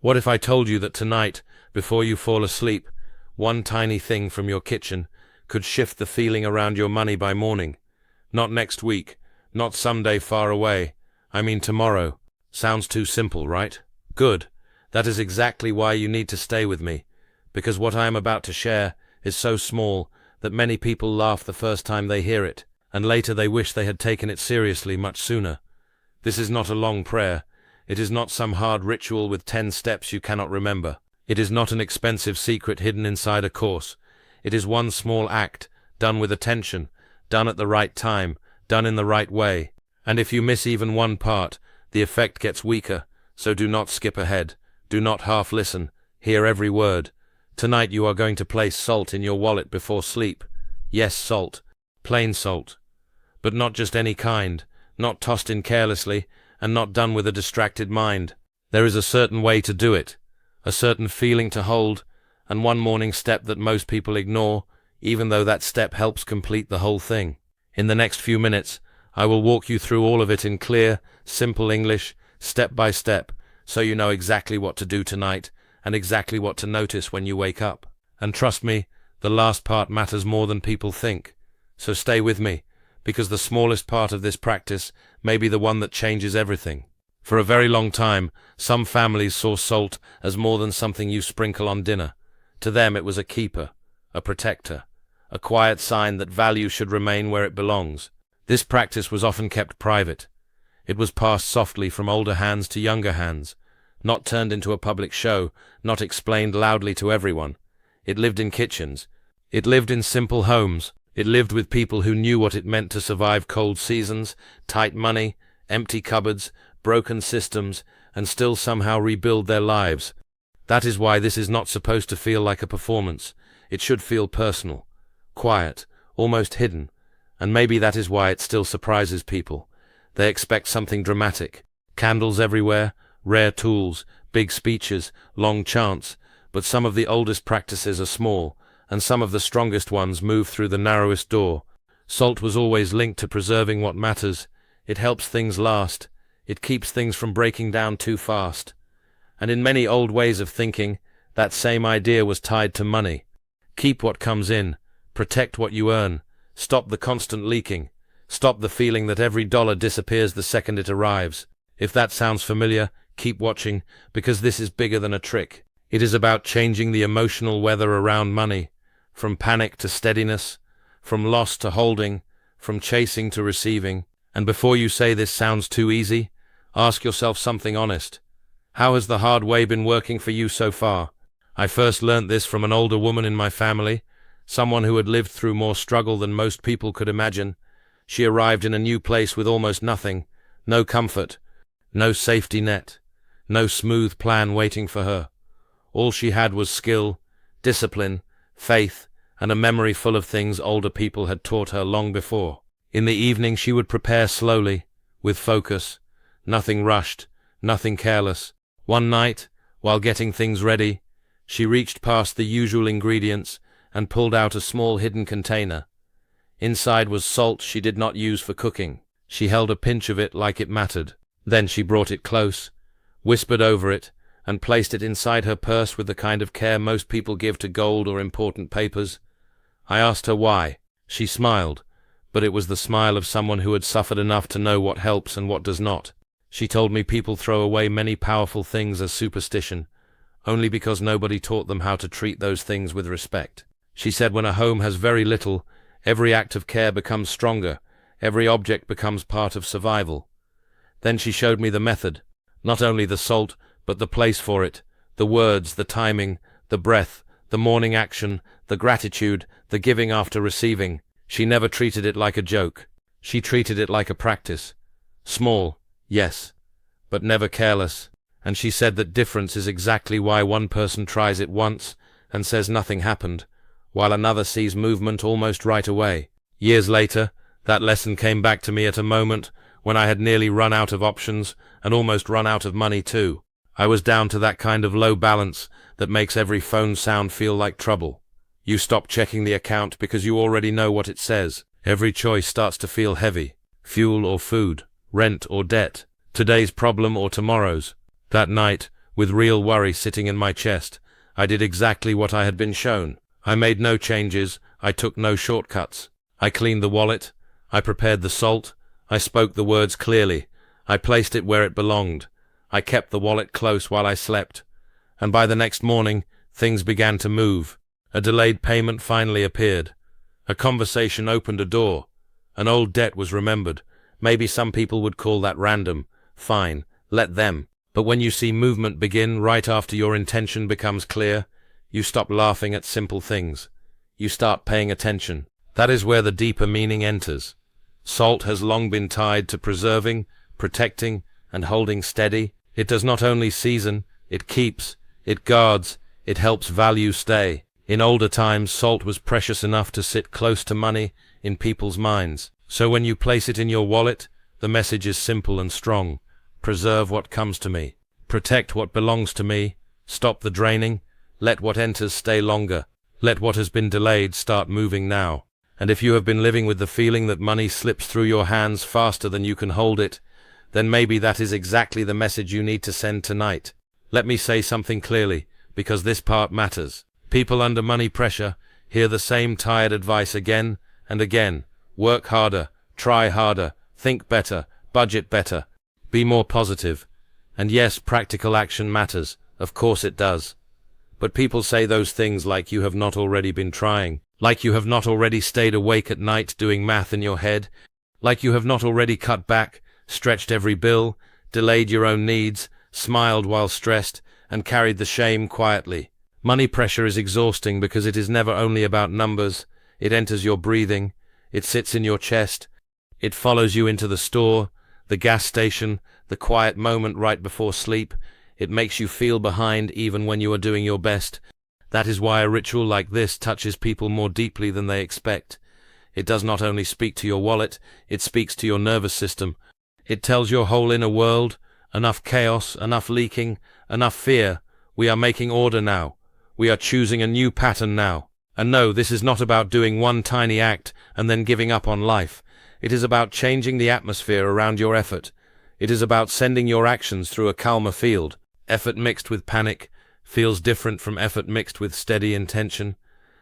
What if I told you that tonight, before you fall asleep, one tiny thing from your kitchen could shift the feeling around your money by morning? Not next week, not someday far away. I mean tomorrow. Sounds too simple, right? Good. That is exactly why you need to stay with me, because what I am about to share is so small that many people laugh the first time they hear it, and later they wish they had taken it seriously much sooner. This is not a long prayer. It is not some hard ritual with 10 steps you cannot remember. It is not an expensive secret hidden inside a course. It is one small act, done with attention, done at the right time, done in the right way. And if you miss even one part, the effect gets weaker, so do not skip ahead. Do not half listen. Hear every word. Tonight you are going to place salt in your wallet before sleep. Yes, salt. Plain salt. But not just any kind, not tossed in carelessly, and not done with a distracted mind. There is a certain way to do it, a certain feeling to hold, and one morning step that most people ignore, even though that step helps complete the whole thing. In the next few minutes, I will walk you through all of it in clear, simple English, step by step, so you know exactly what to do tonight, and exactly what to notice when you wake up. And trust me, the last part matters more than people think. So stay with me, because the smallest part of this practice may be the one that changes everything. For a very long time, some families saw salt as more than something you sprinkle on dinner. To them it was a keeper, a protector, a quiet sign that value should remain where it belongs. This practice was often kept private. It was passed softly from older hands to younger hands, not turned into a public show, not explained loudly to everyone. It lived in kitchens. It lived in simple homes. It lived with people who knew what it meant to survive cold seasons, tight money, empty cupboards, broken systems, and still somehow rebuild their lives. That is why this is not supposed to feel like a performance. It should feel personal, quiet, almost hidden, and maybe that is why it still surprises people. They expect something dramatic. Candles everywhere, rare tools, big speeches, long chants, but some of the oldest practices are small, and some of the strongest ones move through the narrowest door. Salt was always linked to preserving what matters. It helps things last. It keeps things from breaking down too fast. And in many old ways of thinking, that same idea was tied to money. Keep what comes in. Protect what you earn. Stop the constant leaking. Stop the feeling that every dollar disappears the second it arrives. If that sounds familiar, keep watching, because this is bigger than a trick. It is about changing the emotional weather around money, from panic to steadiness, from loss to holding, from chasing to receiving. And before you say this sounds too easy, ask yourself something honest. How has the hard way been working for you so far? I first learnt this from an older woman in my family, someone who had lived through more struggle than most people could imagine. She arrived in a new place with almost nothing, no comfort, no safety net, no smooth plan waiting for her. All she had was skill, discipline, faith, and a memory full of things older people had taught her long before. In the evening she would prepare slowly, with focus, nothing rushed, nothing careless. One night, while getting things ready, she reached past the usual ingredients and pulled out a small hidden container. Inside was salt she did not use for cooking. She held a pinch of it like it mattered. Then she brought it close, whispered over it, and placed it inside her purse with the kind of care most people give to gold or important papers. I asked her why. She smiled, but it was the smile of someone who had suffered enough to know what helps and what does not. She told me people throw away many powerful things as superstition, only because nobody taught them how to treat those things with respect. She said when a home has very little, every act of care becomes stronger, every object becomes part of survival. Then she showed me the method, not only the salt, but the place for it, the words, the timing, the breath, the morning action, the gratitude, the giving after receiving. She never treated it like a joke. She treated it like a practice. Small, yes, but never careless. And she said that difference is exactly why one person tries it once and says nothing happened, while another sees movement almost right away. Years later, that lesson came back to me at a moment when I had nearly run out of options and almost run out of money too. I was down to that kind of low balance that makes every phone sound feel like trouble. You stop checking the account because you already know what it says. Every choice starts to feel heavy. Fuel or food, rent or debt, today's problem or tomorrow's. That night, with real worry sitting in my chest. I did exactly what I had been shown. I made no changes, I took no shortcuts. I cleaned the wallet, I prepared the salt, I spoke the words clearly, I placed it where it belonged. I kept the wallet close while I slept. And by the next morning, things began to move. A delayed payment finally appeared. A conversation opened a door. An old debt was remembered. Maybe some people would call that random. Fine, let them. But when you see movement begin right after your intention becomes clear, you stop laughing at simple things. You start paying attention. That is where the deeper meaning enters. Salt has long been tied to preserving, protecting, and holding steady. It does not only season, it keeps, it guards, it helps value stay. In older times, salt was precious enough to sit close to money in people's minds. So when you place it in your wallet, the message is simple and strong. Preserve what comes to me. Protect what belongs to me. Stop the draining. Let what enters stay longer. Let what has been delayed start moving now. And if you have been living with the feeling that money slips through your hands faster than you can hold it, then maybe that is exactly the message you need to send tonight. Let me say something clearly, because this part matters. People under money pressure hear the same tired advice again and again. Work harder, try harder, think better, budget better, be more positive. And yes, practical action matters. Of course it does. But people say those things like you have not already been trying, like you have not already stayed awake at night doing math in your head, like you have not already cut back, stretched every bill, delayed your own needs, smiled while stressed, and carried the shame quietly. Money pressure is exhausting because it is never only about numbers. It enters your breathing, it sits in your chest, it follows you into the store, the gas station, the quiet moment right before sleep. It makes you feel behind even when you are doing your best. That is why a ritual like this touches people more deeply than they expect. It does not only speak to your wallet, it speaks to your nervous system. It tells your whole inner world, enough chaos, enough leaking, enough fear. We are making order now. We are choosing a new pattern now. And no, this is not about doing one tiny act and then giving up on life. It is about changing the atmosphere around your effort. It is about sending your actions through a calmer field. Effort mixed with panic feels different from effort mixed with steady intention.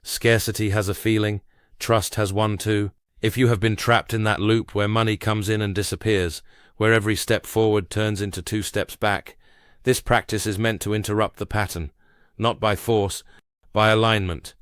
Scarcity has a feeling. Trust has one too. If you have been trapped in that loop where money comes in and disappears, where every step forward turns into 2 steps back, this practice is meant to interrupt the pattern, not by force, by alignment.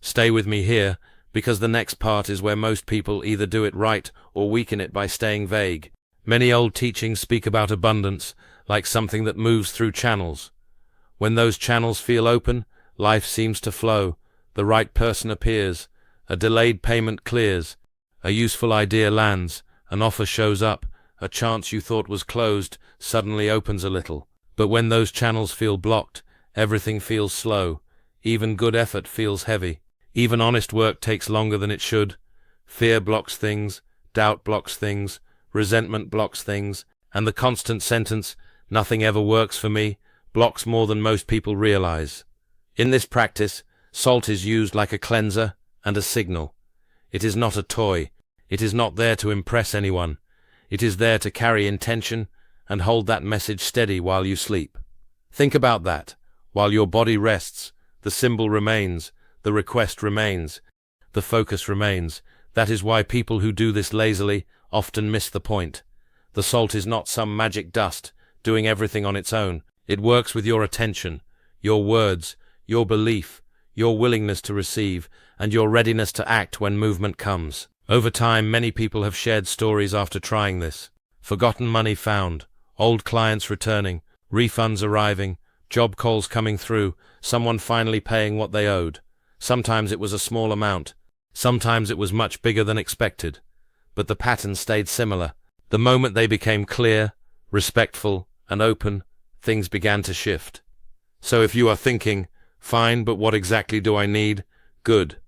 Stay with me here, because the next part is where most people either do it right or weaken it by staying vague. Many old teachings speak about abundance, like something that moves through channels. When those channels feel open, life seems to flow, the right person appears, a delayed payment clears, a useful idea lands, an offer shows up, a chance you thought was closed suddenly opens a little. But when those channels feel blocked, everything feels slow, even good effort feels heavy. Even honest work takes longer than it should. Fear blocks things, doubt blocks things, resentment blocks things, and the constant sentence, "Nothing ever works for me," blocks more than most people realize. In this practice, salt is used like a cleanser and a signal. It is not a toy. It is not there to impress anyone. It is there to carry intention and hold that message steady while you sleep. Think about that. While your body rests, the symbol remains, the request remains, the focus remains. That is why people who do this lazily often miss the point. The salt is not some magic dust doing everything on its own. It works with your attention, your words, your belief, your willingness to receive, and your readiness to act when movement comes. Over time, many people have shared stories after trying this. Forgotten money found, old clients returning, refunds arriving, job calls coming through, someone finally paying what they owed. Sometimes it was a small amount. Sometimes it was much bigger than expected. But the pattern stayed similar. The moment they became clear, respectful, and open, things began to shift. So if you are thinking, "Fine, but what exactly do I need?" Good.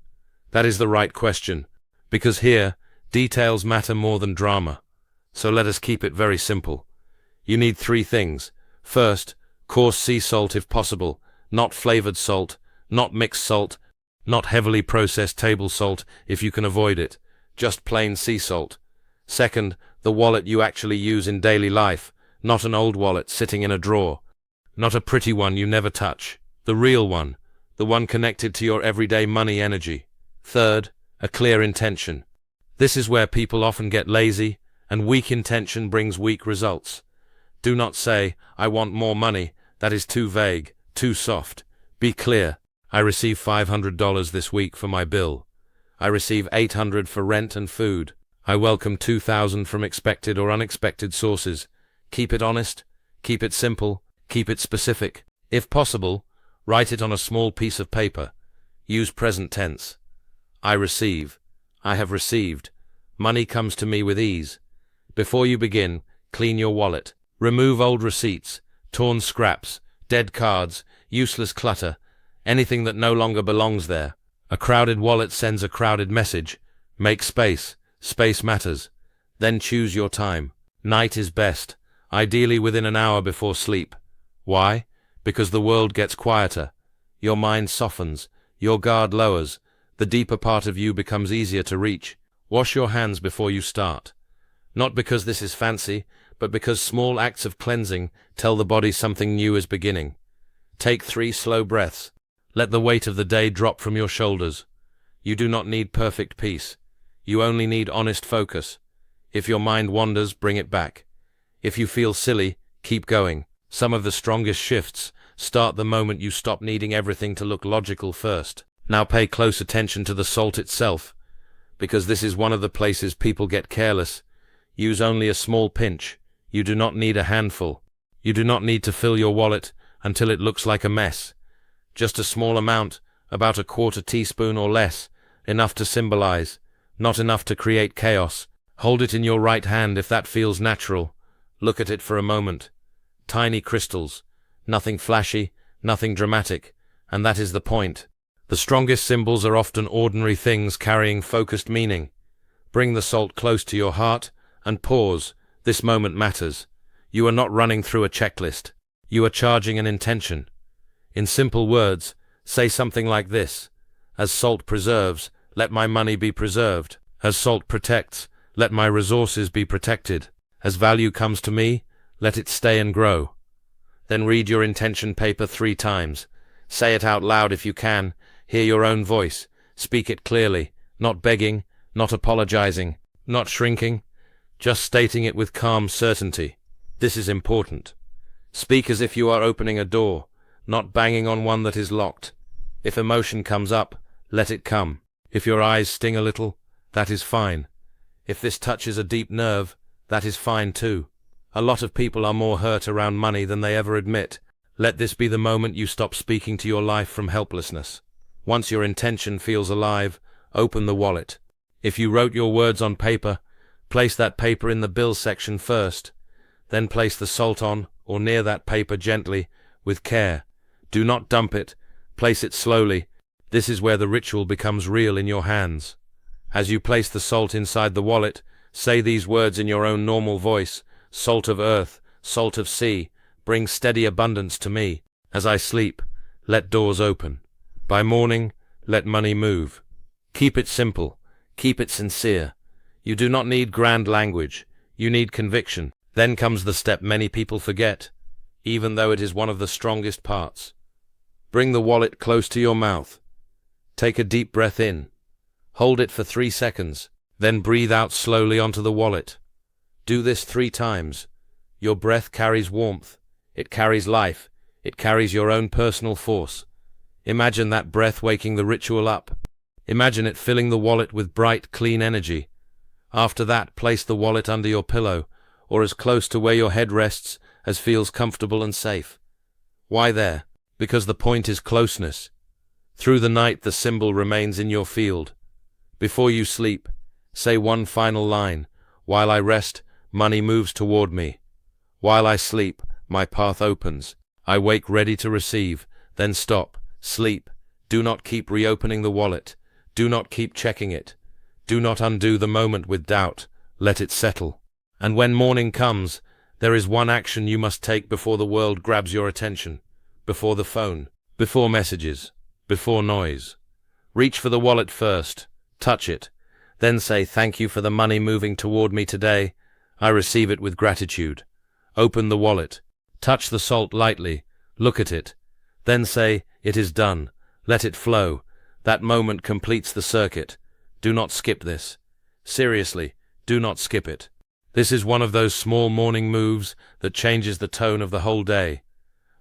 That is the right question. Because here, details matter more than drama. So let us keep it very simple. You need 3 things. First, coarse sea salt if possible, not flavored salt, not mixed salt, not heavily processed table salt if you can avoid it, just plain sea salt. Second, the wallet you actually use in daily life, not an old wallet sitting in a drawer. Not a pretty one you never touch. The real one. The one connected to your everyday money energy. Third, a clear intention. This is where people often get lazy, and weak intention brings weak results. Do not say, I want more money. That is too vague, too soft. Be clear. I receive $500 this week for my bill. I receive $800 for rent and food. I welcome $2,000 from expected or unexpected sources. Keep it honest. Keep it simple. Keep it specific. If possible, write it on a small piece of paper. Use present tense. I receive. I have received. Money comes to me with ease. Before you begin, clean your wallet. Remove old receipts, torn scraps, dead cards, useless clutter, anything that no longer belongs there. A crowded wallet sends a crowded message. Make space. Space matters. Then choose your time. Night is best, ideally within an hour before sleep. Why? Because the world gets quieter. Your mind softens. Your guard lowers. The deeper part of you becomes easier to reach. Wash your hands before you start. Not because this is fancy, but because small acts of cleansing tell the body something new is beginning. Take 3 slow breaths. Let the weight of the day drop from your shoulders. You do not need perfect peace. You only need honest focus. If your mind wanders, bring it back. If you feel silly, keep going. Some of the strongest shifts start the moment you stop needing everything to look logical first. Now pay close attention to the salt itself, because this is one of the places people get careless. Use only a small pinch. You do not need a handful. You do not need to fill your wallet until it looks like a mess. Just a small amount, about a 1/4 teaspoon or less, enough to symbolize, not enough to create chaos. Hold it in your right hand if that feels natural. Look at it for a moment. Tiny crystals, nothing flashy, nothing dramatic, and that is the point. The strongest symbols are often ordinary things carrying focused meaning. Bring the salt close to your heart and pause. This moment matters. You are not running through a checklist. You are charging an intention. In simple words, say something like this. As salt preserves, let my money be preserved. As salt protects, let my resources be protected. As value comes to me, let it stay and grow. Then read your intention paper 3 times. Say it out loud if you can. Hear your own voice. Speak it clearly, not begging, not apologizing, not shrinking, just stating it with calm certainty. This is important. Speak as if you are opening a door, not banging on one that is locked. If emotion comes up, let it come. If your eyes sting a little, that is fine. If this touches a deep nerve, that is fine too. A lot of people are more hurt around money than they ever admit. Let this be the moment you stop speaking to your life from helplessness. Once your intention feels alive, open the wallet. If you wrote your words on paper, place that paper in the bill section first. Then place the salt on or near that paper gently, with care. Do not dump it. Place it slowly. This is where the ritual becomes real in your hands. As you place the salt inside the wallet, say these words in your own normal voice. Salt of earth, salt of sea, bring steady abundance to me. As I sleep, let doors open. By morning, let money move. Keep it simple. Keep it sincere. You do not need grand language. You need conviction. Then comes the step many people forget, even though it is one of the strongest parts. Bring the wallet close to your mouth. Take a deep breath in. Hold it for 3 seconds. Then breathe out slowly onto the wallet. Do this 3 times. Your breath carries warmth. It carries life. It carries your own personal force. Imagine that breath waking the ritual up. Imagine it filling the wallet with bright, clean energy. After that, place the wallet under your pillow, or as close to where your head rests as feels comfortable and safe. Why there? Because the point is closeness. Through the night, the symbol remains in your field. Before you sleep, say one final line. While I rest, money moves toward me. While I sleep, my path opens. I wake ready to receive. Then stop. Sleep. Do not keep reopening the wallet. Do not keep checking it. Do not undo the moment with doubt. Let it settle. And when morning comes, there is one action you must take before the world grabs your attention. Before the phone. Before messages. Before noise. Reach for the wallet first. Touch it. Then say, thank you for the money moving toward me today. I receive it with gratitude. Open the wallet. Touch the salt lightly. Look at it. Then say, "It is done." Let it flow. That moment completes the circuit. Do not skip this. Seriously, do not skip it. This is one of those small morning moves that changes the tone of the whole day.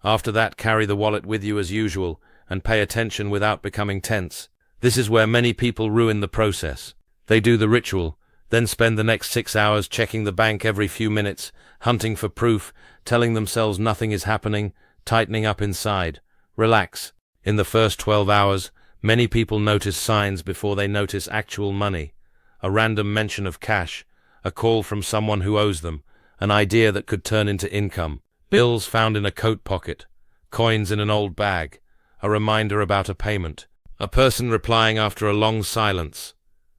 After that, carry the wallet with you as usual and pay attention without becoming tense. This is where many people ruin the process. They do the ritual, then spend the next 6 hours checking the bank every few minutes, hunting for proof, telling themselves nothing is happening, tightening up inside. Relax. In the first 12 hours, many people notice signs before they notice actual money. A random mention of cash, a call from someone who owes them, an idea that could turn into income, bills found in a coat pocket, coins in an old bag, a reminder about a payment, a person replying after a long silence.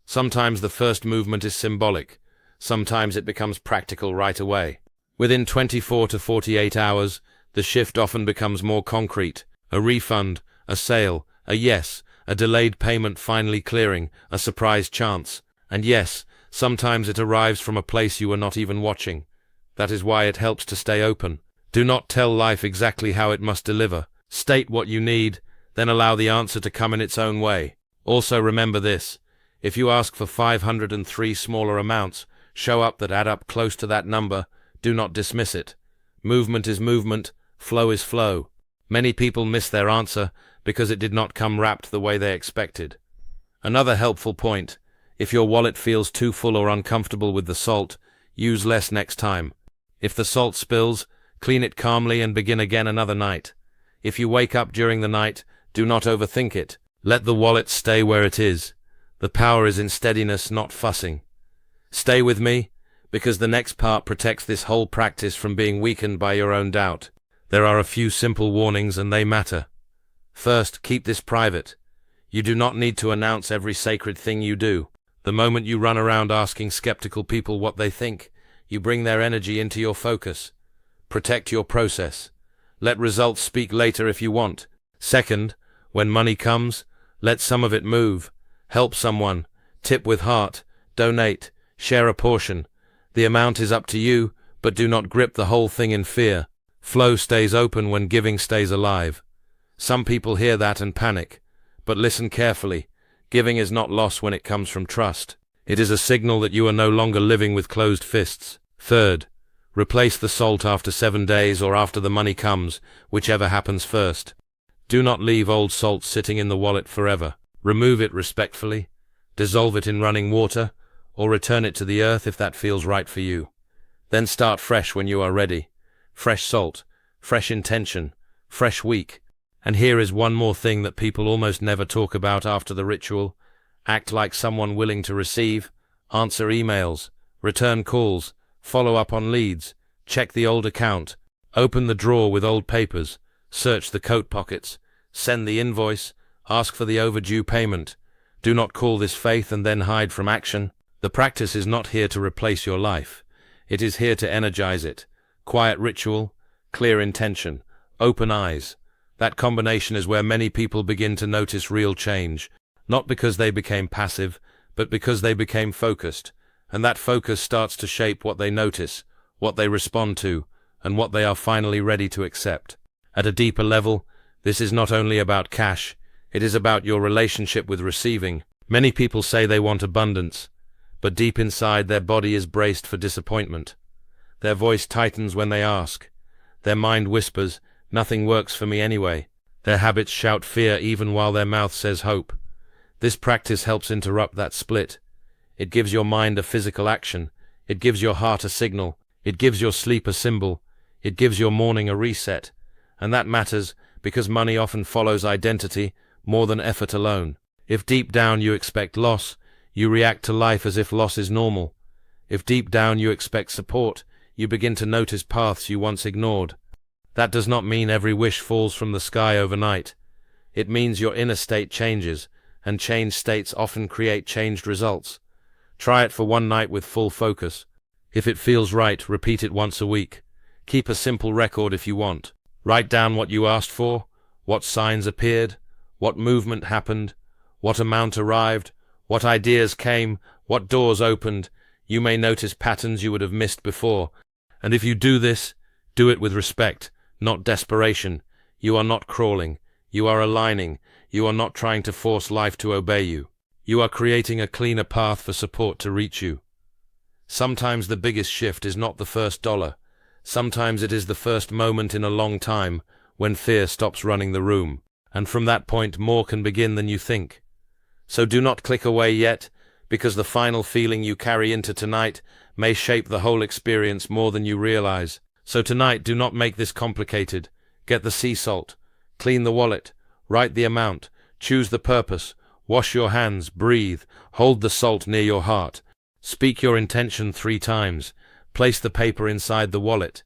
Sometimes the first movement is symbolic, sometimes it becomes practical right away. Within 24 to 48 hours, the shift often becomes more concrete. A refund, a sale, a yes, a delayed payment finally clearing, a surprise chance. And yes, sometimes it arrives from a place you were not even watching. That is why it helps to stay open. Do not tell life exactly how it must deliver. State what you need, then allow the answer to come in its own way. Also remember this. If you ask for 503 smaller amounts, show up that add up close to that number. Do not dismiss it. Movement is movement, flow is flow. Many people miss their answer because it did not come wrapped the way they expected. Another helpful point. If your wallet feels too full or uncomfortable with the salt, use less next time. If the salt spills, clean it calmly and begin again another night. If you wake up during the night, do not overthink it. Let the wallet stay where it is. The power is in steadiness, not fussing. Stay with me, because the next part protects this whole practice from being weakened by your own doubt. There are a few simple warnings and they matter. First, keep this private. You do not need to announce every sacred thing you do. The moment you run around asking skeptical people what they think, you bring their energy into your focus. Protect your process. Let results speak later if you want. Second, when money comes, let some of it move. Help someone. Tip with heart. Donate. Share a portion. The amount is up to you, but do not grip the whole thing in fear. Flow stays open when giving stays alive. Some people hear that and panic. But listen carefully. Giving is not loss when it comes from trust. It is a signal that you are no longer living with closed fists. Third, replace the salt after 7 days or after the money comes, whichever happens first. Do not leave old salt sitting in the wallet forever. Remove it respectfully, dissolve it in running water, or return it to the earth if that feels right for you. Then start fresh when you are ready. Fresh salt, fresh intention, fresh week. And here is one more thing that people almost never talk about after the ritual. Act like someone willing to receive. Answer emails, return calls, follow up on leads, check the old account, open the drawer with old papers, search the coat pockets, send the invoice, ask for the overdue payment. Do not call this faith and then hide from action. The practice is not here to replace your life. It is here to energize it. Quiet ritual, clear intention, open eyes. That combination is where many people begin to notice real change, not because they became passive, but because they became focused. And that focus starts to shape what they notice, what they respond to, and what they are finally ready to accept. At a deeper level, this is not only about cash, it is about your relationship with receiving. Many people say they want abundance, but deep inside their body is braced for disappointment. Their voice tightens when they ask. Their mind whispers, "Nothing works for me anyway." Their habits shout fear even while their mouth says hope. This practice helps interrupt that split. It gives your mind a physical action. It gives your heart a signal. It gives your sleep a symbol. It gives your morning a reset. And that matters because money often follows identity more than effort alone. If deep down you expect loss, you react to life as if loss is normal. If deep down you expect support, you begin to notice paths you once ignored. That does not mean every wish falls from the sky overnight. It means your inner state changes, and changed states often create changed results. Try it for one night with full focus. If it feels right, repeat it once a week. Keep a simple record if you want. Write down what you asked for, what signs appeared, what movement happened, what amount arrived, what ideas came, what doors opened. You may notice patterns you would have missed before. And if you do this, do it with respect, not desperation. You are not crawling. You are aligning. You are not trying to force life to obey you. You are creating a cleaner path for support to reach you. Sometimes the biggest shift is not the first dollar. Sometimes it is the first moment in a long time when fear stops running the room. And from that point, more can begin than you think. So do not click away yet, because the final feeling you carry into tonight may shape the whole experience more than you realize. So tonight, do not make this complicated. Get the sea salt. Clean the wallet. Write the amount. Choose the purpose. Wash your hands. Breathe. Hold the salt near your heart. Speak your intention 3 times. Place the paper inside the wallet.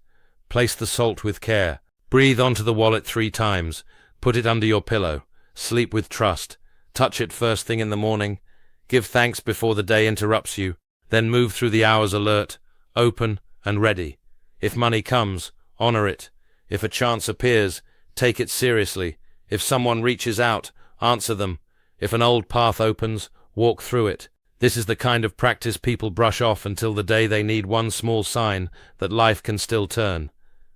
Place the salt with care. Breathe onto the wallet 3 times. Put it under your pillow. Sleep with trust. Touch it first thing in the morning. Give thanks before the day interrupts you. Then move through the hours alert, open, and ready. If money comes, honor it. If a chance appears, take it seriously. If someone reaches out, answer them. If an old path opens, walk through it. This is the kind of practice people brush off until the day they need one small sign that life can still turn.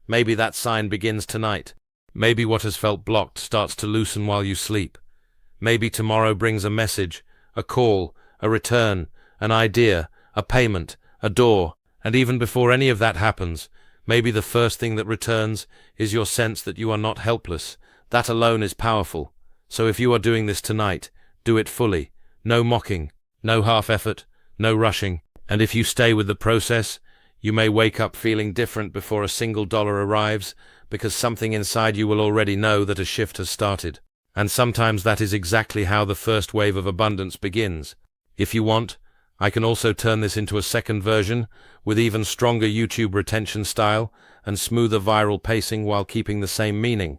Maybe that sign begins tonight. Maybe what has felt blocked starts to loosen while you sleep. Maybe tomorrow brings a message, a call, a return, an idea, a payment, a door, and even before any of that happens, maybe the first thing that returns is your sense that you are not helpless. That alone is powerful. So if you are doing this tonight, do it fully. No mocking, no half effort, no rushing. And if you stay with the process, you may wake up feeling different before a single dollar arrives, because something inside you will already know that a shift has started. And sometimes that is exactly how the first wave of abundance begins. If you want, I can also turn this into a second version with even stronger YouTube retention style and smoother viral pacing while keeping the same meaning.